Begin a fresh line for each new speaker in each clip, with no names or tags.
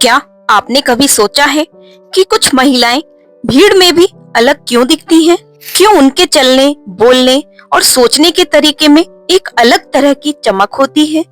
क्या आपने कभी सोचा है कि कुछ महिलाएं भीड़ में भी अलग क्यों दिखती हैं? क्यों उनके चलने, बोलने और सोचने के तरीके में एक अलग तरह की चमक होती है?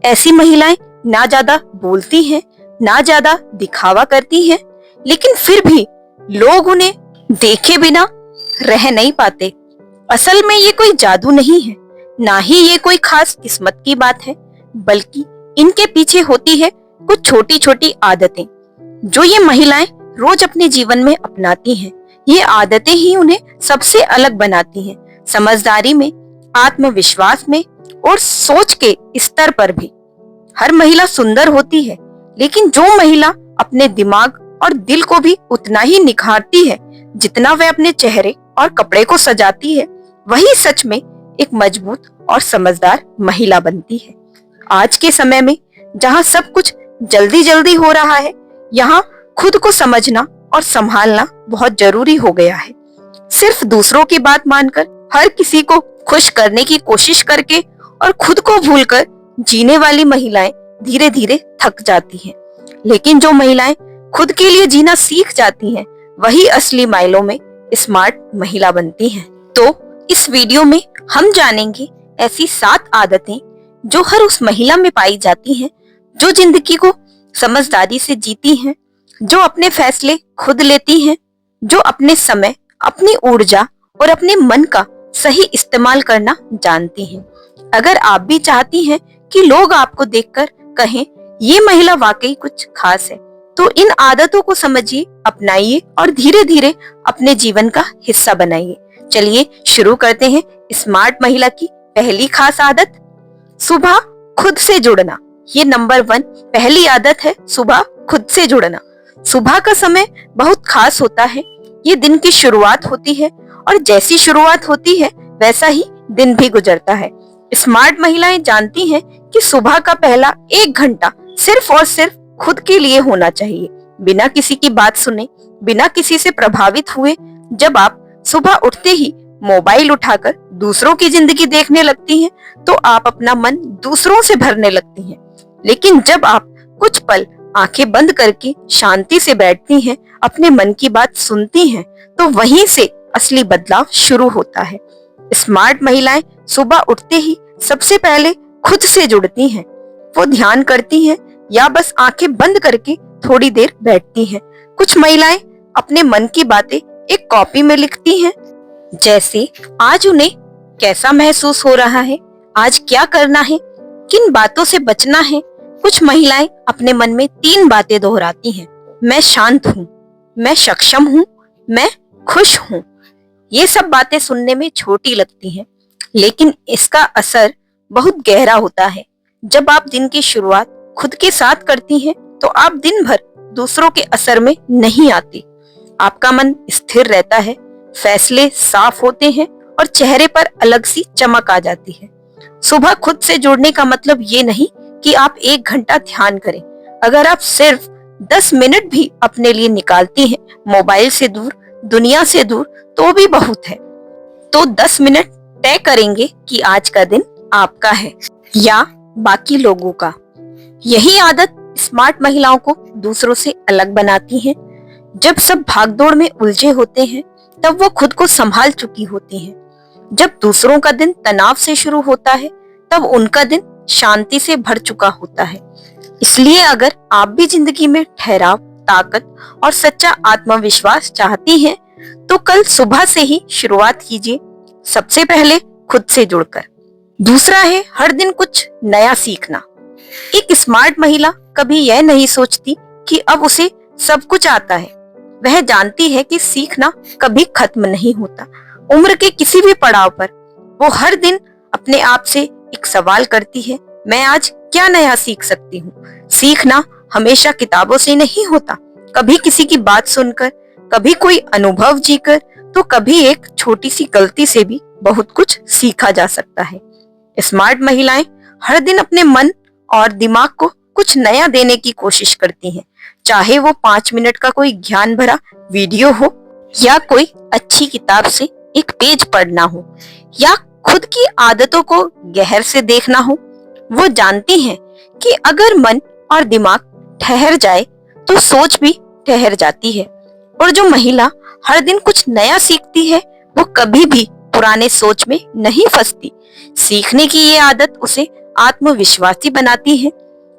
ऐसी महिलाएं ना ज्यादा बोलती हैं, ना ज्यादा दिखावा करती हैं, लेकिन फिर भी लोग उन्हें देखे बिना रह नहीं पाते। असल में ये कोई जादू नहीं है, ना ही ये कोई खास किस्मत की बात है, बल्कि इनके पीछे होती है कुछ छोटी छोटी आदतें जो ये महिलाएं रोज अपने जीवन में अपनाती हैं। ये आदतें ही उन्हें सबसे अलग बनाती हैं, समझदारी में, आत्मविश्वास में और सोच के स्तर पर भी। हर महिला सुंदर होती है, लेकिन जो महिला अपने दिमाग और दिल को भी उतना ही निखारती है जितना वह अपने चेहरे और कपड़े को सजाती है, वही सच में एक मजबूत और समझदार महिला बनती है। आज के समय में जहाँ सब कुछ जल्दी जल्दी हो रहा है, यहाँ खुद को समझना और संभालना बहुत जरूरी हो गया है। सिर्फ दूसरों की बात मानकर, हर किसी को खुश करने की कोशिश करके और खुद को भूलकर जीने वाली महिलाएं धीरे धीरे थक जाती हैं। लेकिन जो महिलाएं खुद के लिए जीना सीख जाती हैं, वही असली मायनों में स्मार्ट महिला बनती हैं। तो इस वीडियो में हम जानेंगे ऐसी 7 आदतें जो हर उस महिला में पाई जाती हैं जो जिंदगी को समझदारी से जीती हैं, जो अपने फैसले खुद लेती हैं, जो अपने समय, अपनी ऊर्जा और अपने मन का सही इस्तेमाल करना जानती हैं। अगर आप भी चाहती हैं कि लोग आपको देखकर कहें ये महिला वाकई कुछ खास है, तो इन आदतों को समझिए, अपनाइए और धीरे धीरे अपने जीवन का हिस्सा बनाइए। चलिए शुरू करते हैं स्मार्ट महिला की पहली खास आदत, सुबह खुद से जुड़ना। ये नंबर 1 पहली आदत है, सुबह खुद से जुड़ना। सुबह का समय बहुत खास होता है। ये दिन की शुरुआत होती है और जैसी शुरुआत होती है वैसा ही दिन भी गुजरता है। स्मार्ट महिलाएं जानती हैं कि सुबह का पहला 1 घंटा सिर्फ और सिर्फ खुद के लिए होना चाहिए, बिना किसी की बात सुने, बिना किसी से प्रभावित हुए। जब आप सुबह उठते ही मोबाइल उठाकर दूसरों की जिंदगी देखने लगती हैं, तो आप अपना मन दूसरों से भरने लगती हैं। लेकिन जब आप कुछ पल आंखें बंद करके शांति से बैठती हैं, अपने मन की बात सुनती हैं, तो वहीं से असली बदलाव शुरू होता है। स्मार्ट महिलाएं सुबह उठते ही सबसे पहले खुद से जुड़ती हैं। वो ध्यान करती हैं या बस आंखें बंद करके थोड़ी देर बैठती हैं। कुछ महिलाएं अपने मन की बातें एक कॉपी में लिखती हैं, जैसे आज उन्हें कैसा महसूस हो रहा है, आज क्या करना है, किन बातों से बचना है। कुछ महिलाएं अपने मन में 3 बातें दोहराती हैं, मैं शांत हूँ, मैं सक्षम हूँ, मैं खुश हूँ। ये सब बातें सुनने में छोटी लगती हैं, लेकिन इसका असर बहुत गहरा होता है। जब आप दिन की शुरुआत खुद के साथ करती हैं, तो आप दिन भर दूसरों के असर में नहीं आती। आपका मन स्थिर रहता है, फैसले साफ होते हैं और चेहरे पर अलग सी चमक आ जाती है। सुबह खुद से जुड़ने का मतलब ये नहीं कि आप 1 घंटा ध्यान करें। अगर आप सिर्फ 10 मिनट भी अपने लिए निकालती हैं, मोबाइल से दूर, दुनिया से दूर, तो भी बहुत है। तो 10 मिनट तय करेंगे कि आज का दिन आपका है या बाकी लोगों का। यही आदत स्मार्ट महिलाओं को दूसरों से अलग बनाती है। जब सब भागदौड़ में उलझे होते हैं, तब वो खुद को संभाल चुकी होती हैं। जब दूसरों का दिन तनाव से शुरू होता है, तब उनका दिन शांति से भर चुका होता है। इसलिए अगर आप भी जिंदगी में ठहराव, ताकत और सच्चा आत्मविश्वास चाहती हैं, तो कल सुबह से ही शुरुआत कीजिए, सबसे पहले खुद से जुड़कर। दूसरा है हर दिन कुछ नया सीखना। एक स्मार्ट महिला कभी यह नहीं सोचती कि अब उसे सब कुछ आता है। वह जानती है कि सीखना कभी खत्म नहीं होता। उम्र के किसी भी पड़ाव पर वो हर दिन अपने आप से एक सवाल करती है, मैं आज क्या नया सीख सकती हूँ। सीखना हमेशा किताबों से नहीं होता, कभी किसी की बात सुनकर, कभी कोई अनुभव जीकर, तो कभी एक छोटी सी गलती से भी बहुत कुछ सीखा जा सकता है। स्मार्ट महिलाएं हर दिन अपने मन और दिमाग को कुछ नया देने की कोशिश करती हैं, चाहे वो 5 मिनट का कोई ज्ञान भरा वीडियो हो, या कोई अच्छी किताब से एक पेज पढ़ना हो, या खुद की आदतों को गहर से देखना हो। वो जानती हैं कि अगर मन और दिमाग ठहर जाए तो सोच भी ठहर जाती है। और जो महिला हर दिन कुछ नया सीखती है वो कभी भी पुराने सोच में नहीं फंसती। सीखने की ये आदत उसे आत्मविश्वासी बनाती है।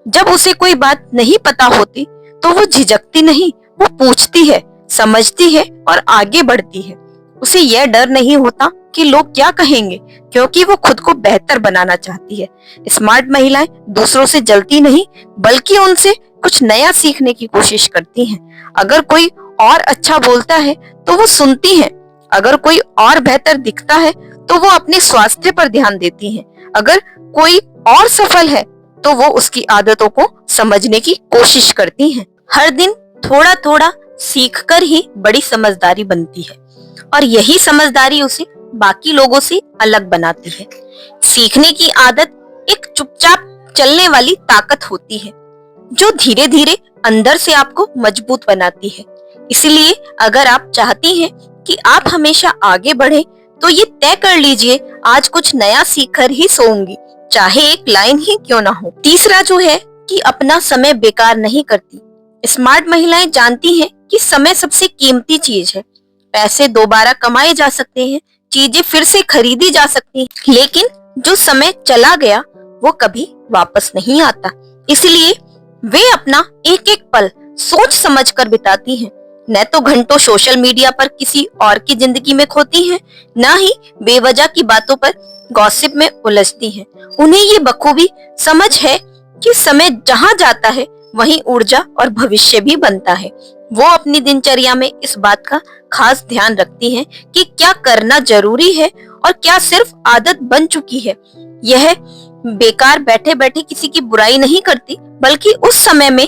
जब उसे कोई बात नहीं पता होती तो वो झिझकती नहीं, वो पूछती है, समझती है और आगे बढ़ती है। उसे यह डर नहीं होता कि लोग क्या कहेंगे, क्योंकि वो खुद को बेहतर बनाना चाहती है। स्मार्ट महिलाएं दूसरों से जलती नहीं, बल्कि उनसे कुछ नया सीखने की कोशिश करती हैं। अगर कोई और अच्छा बोलता है तो वो सुनती हैं। अगर कोई और बेहतर दिखता है तो वो अपने स्वास्थ्य पर ध्यान देती हैं। अगर कोई और सफल है तो वो उसकी आदतों को समझने की कोशिश करती हैं। हर दिन थोड़ा थोड़ा सीखकर ही बड़ी समझदारी बनती है, और यही समझदारी उसे बाकी लोगों से अलग बनाती है। सीखने की आदत एक चुपचाप चलने वाली ताकत होती है, जो धीरे धीरे अंदर से आपको मजबूत बनाती है। इसलिए अगर आप चाहती हैं कि आप हमेशा आगे बढ़े, तो ये तय कर लीजिए, आज कुछ नया सीखकर ही सोऊंगी, चाहे एक लाइन ही क्यों ना हो। तीसरा जो है कि अपना समय बेकार नहीं करती। स्मार्ट महिलाएं जानती हैं कि समय सबसे कीमती चीज है। पैसे दोबारा कमाए जा सकते हैं, चीजें फिर से खरीदी जा सकती हैं, लेकिन जो समय चला गया वो कभी वापस नहीं आता। इसलिए वे अपना एक एक पल सोच समझ कर बिताती हैं। न तो घंटों सोशल मीडिया पर किसी और की जिंदगी में खोती हैं, न ही बेवजह की बातों पर गॉसिप में उलझती हैं। उन्हें ये बखूबी समझ है कि समय जहाँ जाता है वहीं ऊर्जा और भविष्य भी बनता है। वो अपनी दिनचर्या में इस बात का खास ध्यान रखती हैं कि क्या करना जरूरी है और क्या सिर्फ आदत बन चुकी है। यह बेकार बैठे बैठे किसी की बुराई नहीं करती, बल्कि उस समय में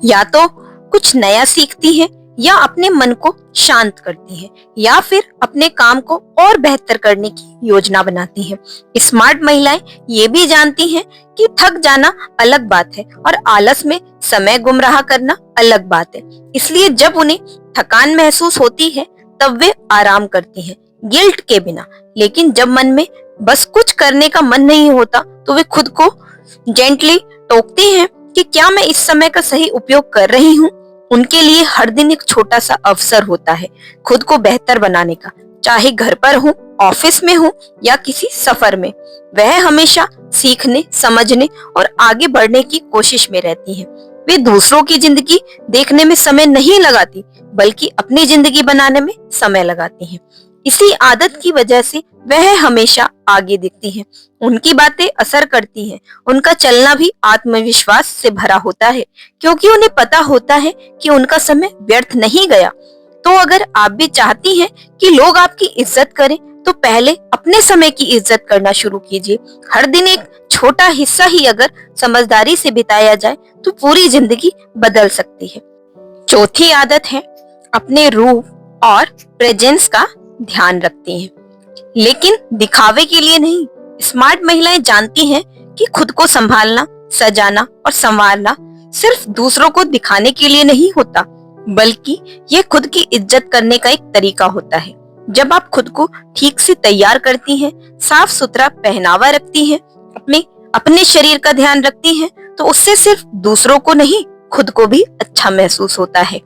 या तो कुछ नया सीखती है, या अपने मन को शांत करती है, या फिर अपने काम को और बेहतर करने की योजना बनाती है। स्मार्ट महिलाएं ये भी जानती हैं कि थक जाना अलग बात है और आलस में समय गुमराह करना अलग बात है। इसलिए जब उन्हें थकान महसूस होती है तब वे आराम करती हैं, गिल्ट के बिना। लेकिन जब मन में बस कुछ करने का मन नहीं होता तो वे खुद को जेंटली टोकती हैं कि क्या मैं इस समय का सही उपयोग कर रही हूँ। उनके लिए हर दिन एक छोटा सा अवसर होता है खुद को बेहतर बनाने का, चाहे घर पर हो, ऑफिस में हो या किसी सफर में। वह हमेशा सीखने, समझने और आगे बढ़ने की कोशिश में रहती हैं। वे दूसरों की जिंदगी देखने में समय नहीं लगाती, बल्कि अपनी जिंदगी बनाने में समय लगाती हैं। इसी आदत की वजह से वह हमेशा आगे दिखती हैं। उनकी बातें असर करती हैं, उनका चलना भी आत्मविश्वास से भरा होता है, क्योंकि उन्हें पता होता है कि उनका समय व्यर्थ नहीं गया। तो अगर आप भी चाहती हैं कि लोग आपकी इज्जत करें, तो पहले अपने समय की इज्जत करना शुरू कीजिए। हर दिन एक छोटा हिस्सा ही अगर समझदारी से बिताया जाए तो पूरी जिंदगी बदल सकती है। चौथी आदत है अपने रूप और प्रेजेंस का ध्यान रखती हैं, लेकिन दिखावे के लिए नहीं। स्मार्ट महिलाएं जानती हैं कि खुद को संभालना, सजाना और संवारना सिर्फ दूसरों को दिखाने के लिए नहीं होता, बल्कि ये खुद की इज्जत करने का एक तरीका होता है। जब आप खुद को ठीक से तैयार करती हैं, साफ सुथरा पहनावा रखती हैं, अपने शरीर का ध्यान रखती हैं, तो उससे सिर्फ दूसरों को नहीं, खुद को भी अच्छा महसूस होता है।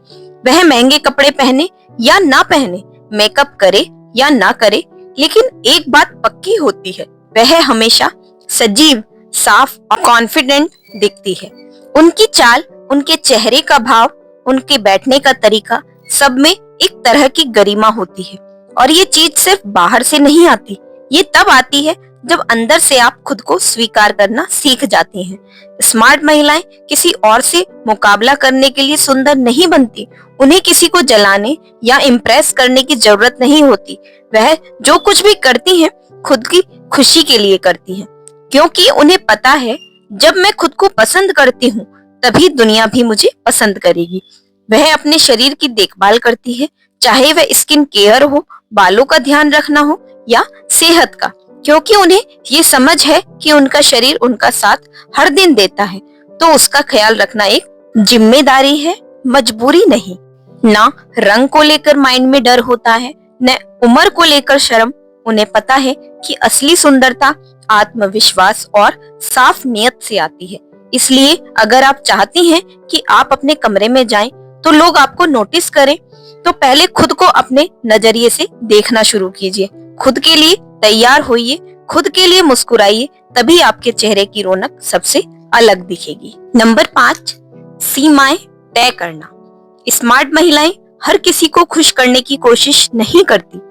वह महंगे कपड़े पहने या ना पहने, मेकअप करे या ना करे, लेकिन एक बात पक्की होती है, वह हमेशा सजीव, साफ और कॉन्फिडेंट दिखती है। उनकी चाल, उनके चेहरे का भाव, उनके बैठने का तरीका, सब में एक तरह की गरिमा होती है। और ये चीज सिर्फ बाहर से नहीं आती, ये तब आती है जब अंदर से आप खुद को स्वीकार करना सीख जाती हैं। स्मार्ट महिलाएं किसी और से मुकाबला करने के लिए सुंदर नहीं बनती। उन्हें किसी को जलाने या इम्प्रेस करने की जरूरत नहीं होती। वह जो कुछ भी करती हैं, खुद की खुशी के लिए करती हैं, क्योंकि उन्हें पता है जब मैं खुद को पसंद करती हूँ तभी दुनिया भी मुझे पसंद करेगी। वह अपने शरीर की देखभाल करती है, चाहे वह स्किन केयर हो, बालों का ध्यान रखना हो या सेहत का, क्योंकि उन्हें ये समझ है कि उनका शरीर उनका साथ हर दिन देता है, तो उसका ख्याल रखना एक जिम्मेदारी है, मजबूरी नहीं। ना रंग को लेकर माइंड में डर होता है, न उम्र को लेकर शर्म। उन्हें पता है कि असली सुंदरता आत्मविश्वास और साफ नियत से आती है। इसलिए अगर आप चाहती हैं कि आप अपने कमरे में जाएं तो लोग आपको नोटिस करें, तो पहले खुद को अपने नजरिए से देखना शुरू कीजिए। खुद के लिए तैयार होइए, खुद के लिए मुस्कुराइए, तभी आपके चेहरे की रौनक सबसे अलग दिखेगी। नंबर 5, सीमाएं तय करना। स्मार्ट महिलाएं हर किसी को खुश करने की कोशिश नहीं करती।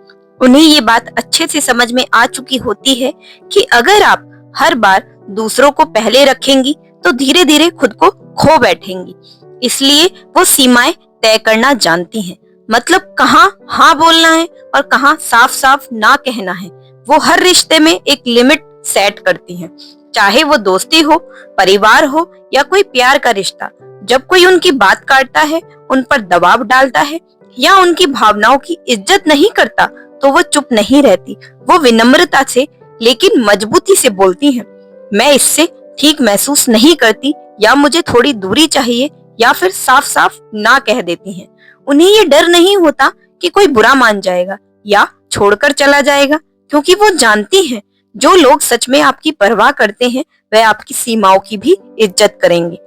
उन्हें ये बात अच्छे से समझ में आ चुकी होती है कि अगर आप हर बार दूसरों को पहले रखेंगी तो धीरे धीरे खुद को खो बैठेंगी। इसलिए वो सीमाएं तय करना जानती हैं, मतलब कहाँ हाँ बोलना है और कहाँ साफ साफ ना कहना है। वो हर रिश्ते में एक लिमिट सेट करती हैं, चाहे वो दोस्ती हो, परिवार हो या कोई प्यार का रिश्ता। जब कोई उनकी बात काटता है, उन पर दबाव डालता है या उनकी भावनाओं की इज्जत नहीं करता, तो वो चुप नहीं रहती। वो विनम्रता से लेकिन मजबूती से बोलती हैं, मैं इससे ठीक महसूस नहीं करती, या मुझे थोड़ी दूरी चाहिए, या फिर साफ साफ ना कह देती हैं। उन्हें ये डर नहीं होता कि कोई बुरा मान जाएगा या छोड़कर चला जाएगा, क्योंकि वो जानती हैं जो लोग सच में आपकी परवाह करते हैं वह आपकी सीमाओं की भी इज्जत करेंगे।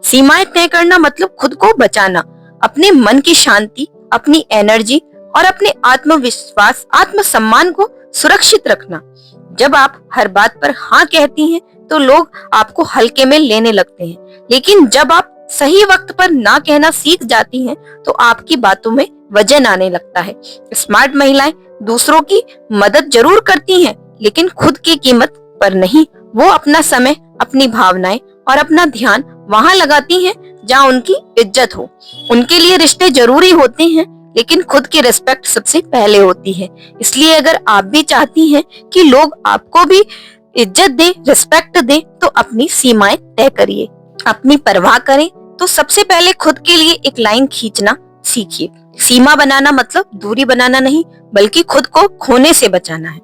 सीमाएं तय करना मतलब खुद को बचाना, अपने मन की शांति, अपनी एनर्जी और अपने आत्मविश्वास, आत्मसम्मान को सुरक्षित रखना। जब आप हर बात पर हाँ कहती हैं तो लोग आपको हल्के में लेने लगते हैं, लेकिन जब आप सही वक्त पर ना कहना सीख जाती हैं तो आपकी बातों में वजन आने लगता है। स्मार्ट महिलाएं दूसरों की मदद जरूर करती हैं, लेकिन खुद की कीमत पर नहीं। वो अपना समय, अपनी भावनाएं और अपना ध्यान वहां लगाती हैं जहां उनकी इज्जत हो। उनके लिए रिश्ते जरूरी होते हैं, लेकिन खुद की रिस्पेक्ट सबसे पहले होती है। इसलिए अगर आप भी चाहती हैं कि लोग आपको भी इज्जत दे, रिस्पेक्ट दे, तो अपनी सीमाएं तय करिए। अपनी परवाह करें तो सबसे पहले खुद के लिए एक लाइन खींचना सीखिए। सीमा बनाना मतलब दूरी बनाना नहीं, बल्कि खुद को खोने से बचाना है।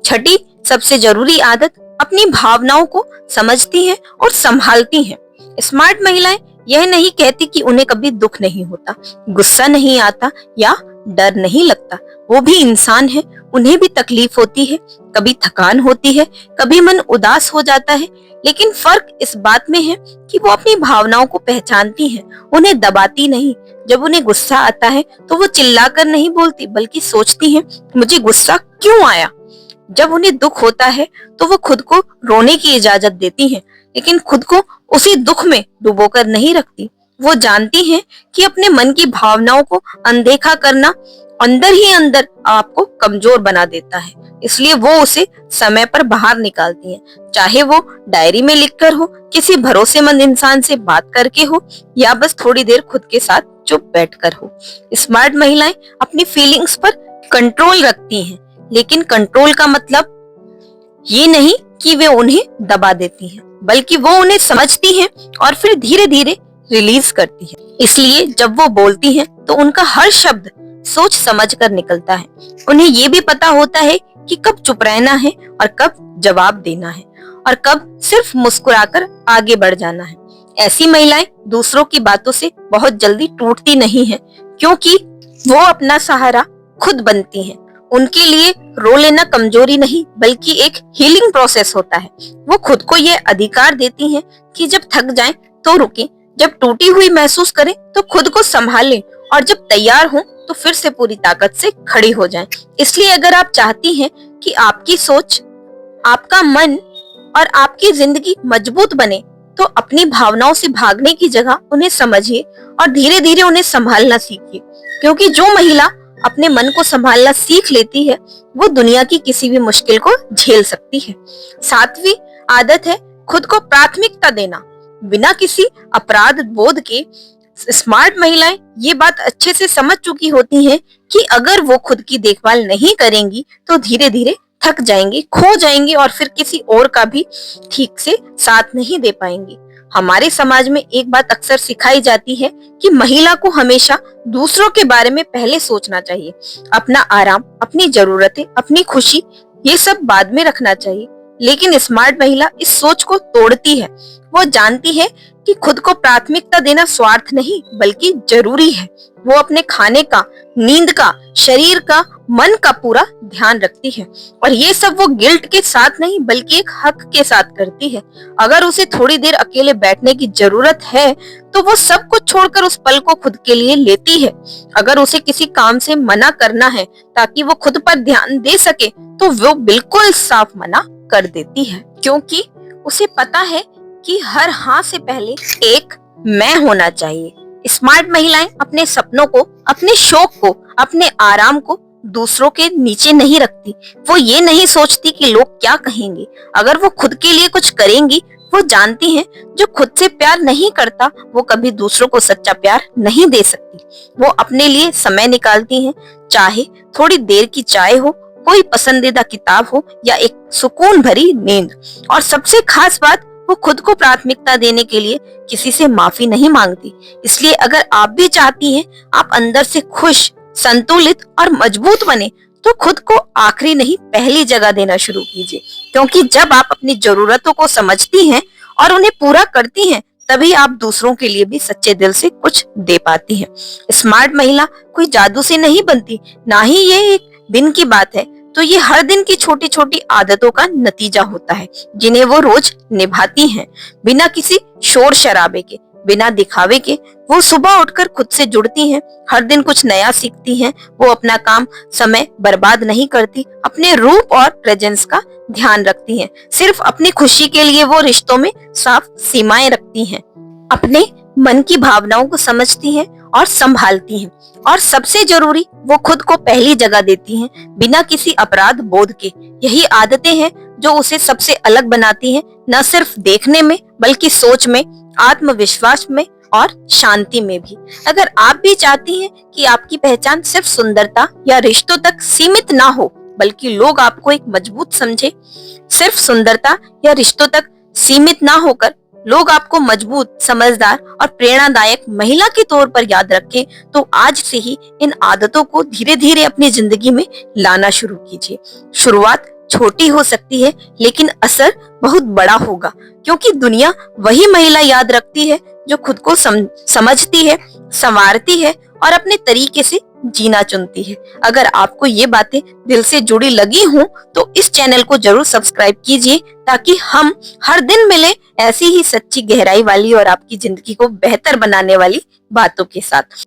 छठी सबसे जरूरी आदत, अपनी भावनाओं को समझती हैं और संभालती हैं। स्मार्ट महिलाएं यह नहीं कहती कि उन्हें कभी दुख नहीं होता, गुस्सा नहीं आता या डर नहीं लगता। वो भी इंसान है, उन्हें भी तकलीफ होती है, कभी थकान होती है, कभी मन उदास हो जाता है। लेकिन फर्क इस बात में है कि वो अपनी भावनाओं को पहचानती हैं, उन्हें दबाती नहीं। जब उन्हें गुस्सा आता है तो वो चिल्लाकर नहीं बोलती, बल्कि सोचती हैं मुझे गुस्सा क्यों आया। जब उन्हें दुख होता है तो वो खुद को रोने की इजाजत देती हैं, लेकिन खुद को उसी दुख में डुबोकर नहीं रखती। वो जानती हैं कि अपने मन की भावनाओं को अनदेखा करना अंदर ही अंदर आपको कमजोर बना देता है। इसलिए वो उसे समय पर बाहर निकालती हैं, चाहे वो डायरी में लिखकर हो, किसी भरोसेमंद इंसान से बात करके हो, या बस थोड़ी देर खुद के साथ चुप बैठकर हो। स्मार्ट महिलाएं अपनी फीलिंग्स पर कंट्रोल रखती हैं, लेकिन कंट्रोल का मतलब ये नहीं कि वे उन्हें दबा देती हैं, बल्कि वो उन्हें समझती हैं और फिर धीरे धीरे रिलीज करती हैं। इसलिए जब वो बोलती हैं तो उनका हर शब्द सोच समझ कर निकलता है। उन्हें ये भी पता होता है कि कब चुप रहना है और कब जवाब देना है और कब सिर्फ मुस्कुराकर आगे बढ़ जाना है। ऐसी महिलाएं दूसरों की बातों से बहुत जल्दी टूटती नहीं हैं, क्योंकि वो अपना सहारा खुद बनती हैं। उनके लिए रो लेना कमजोरी नहीं, बल्कि एक हीलिंग प्रोसेस होता है। वो खुद को ये अधिकार देती हैं कि जब थक जाएं तो रुकें, जब टूटी हुई महसूस करें तो खुद को संभालें, और जब तैयार हों तो फिर से पूरी ताकत से खड़ी हो जाएं। इसलिए अगर आप चाहती हैं कि आपकी सोच, आपका मन और आपकी जिंदगी मजबूत बने, तो अपनी भावनाओं से भागने की जगह उन्हें समझिए और धीरे धीरे उन्हें संभालना सीखिए। क्योंकि जो महिला अपने मन को संभालना सीख लेती है, वो दुनिया की किसी भी मुश्किल को झेल सकती है। 7वीं आदत है खुद को प्राथमिकता देना, बिना किसी अपराध बोध के। स्मार्ट महिलाएं ये बात अच्छे से समझ चुकी होती हैं कि अगर वो खुद की देखभाल नहीं करेंगी तो धीरे धीरे थक जाएंगी, खो जाएंगी और फिर किसी और का भी ठीक से साथ नहीं दे पाएंगी। हमारे समाज में एक बात अक्सर सिखाई जाती है कि महिला को हमेशा दूसरों के बारे में पहले सोचना चाहिए। अपना आराम, अपनी जरूरतें, अपनी खुशी, ये सब बाद में रखना चाहिए। लेकिन स्मार्ट महिला इस सोच को तोड़ती है। वो जानती है कि खुद को प्राथमिकता देना स्वार्थ नहीं, बल्कि जरूरी है। वो अपने खाने का, नींद का, शरीर का मन का पूरा ध्यान रखती है। और ये सब वो गिल्ट के साथ नहीं बल्कि एक हक के साथ करती है। अगर उसे थोड़ी देर अकेले बैठने की जरूरत है तो वो सब कुछ छोड़कर उस पल को खुद के लिए लेती है। अगर उसे किसी काम से मना करना है ताकि वो खुद पर ध्यान दे सके तो वो बिल्कुल साफ मना कर देती है, क्योंकि उसे पता है कि हर हाँ से पहले एक मैं होना चाहिए। स्मार्ट महिलाएं अपने सपनों को, अपने शौक को, अपने आराम को दूसरों के नीचे नहीं रखती। वो ये नहीं सोचती कि लोग क्या कहेंगे। अगर वो खुद के लिए कुछ करेंगी, वो जानती हैं जो खुद से प्यार नहीं करता वो कभी दूसरों को सच्चा प्यार नहीं दे सकती। वो अपने लिए समय निकालती हैं, चाहे थोड़ी देर की चाय हो, कोई पसंदीदा किताब हो या एक सुकून भरी नींद। और सबसे खास बात, वो खुद को प्राथमिकता देने के लिए किसी से माफी नहीं मांगती। इसलिए अगर आप भी चाहती हैं आप अंदर से खुश, संतुलित और मजबूत बने तो खुद को आखिरी नहीं पहली जगह देना शुरू कीजिए, क्योंकि जब आप अपनी जरूरतों को समझती हैं और उन्हें पूरा करती हैं तभी आप दूसरों के लिए भी सच्चे दिल से कुछ दे पाती हैं। स्मार्ट महिला कोई जादू से नहीं बनती, ना ही ये एक दिन की बात है। तो ये हर दिन की छोटी छोटी आदतों का नतीजा होता है जिन्हें वो रोज निभाती हैं, बिना किसी शोर शराबे के, बिना दिखावे के। वो सुबह उठकर खुद से जुड़ती हैं, हर दिन कुछ नया सीखती हैं। वो अपना काम समय बर्बाद नहीं करती, अपने रूप और प्रेजेंस का ध्यान रखती हैं। सिर्फ अपनी खुशी के लिए वो रिश्तों में साफ सीमाएं रखती हैं, अपने मन की भावनाओं को समझती हैं और संभालती हैं। और सबसे जरूरी, वो खुद को पहली जगह देती हैं बिना किसी अपराध बोध के। यही आदतें हैं जो उसे सबसे अलग बनाती हैं, न सिर्फ देखने में बल्कि सोच में, आत्मविश्वास में और शांति में भी। अगर आप भी चाहती हैं कि आपकी पहचान सिर्फ सुंदरता या रिश्तों तक सीमित ना हो बल्कि लोग आपको एक मजबूत समझे, सिर्फ सुंदरता या रिश्तों तक सीमित ना होकर लोग आपको मजबूत, समझदार और प्रेरणादायक महिला के तौर पर याद रखें, तो आज से ही इन आदतों को धीरे धीरे अपनी जिंदगी में लाना शुरू कीजिए। शुरुआत छोटी हो सकती है लेकिन असर बहुत बड़ा होगा, क्योंकि दुनिया वही महिला याद रखती है जो खुद को समझती है, संवारती है और अपने तरीके से जीना चुनती है। अगर आपको ये बातें दिल से जुड़ी लगी हों तो इस चैनल को जरूर सब्सक्राइब कीजिए, ताकि हम हर दिन मिले ऐसी ही सच्ची, गहराई वाली और आपकी जिंदगी को बेहतर बनाने वाली बातों के साथ।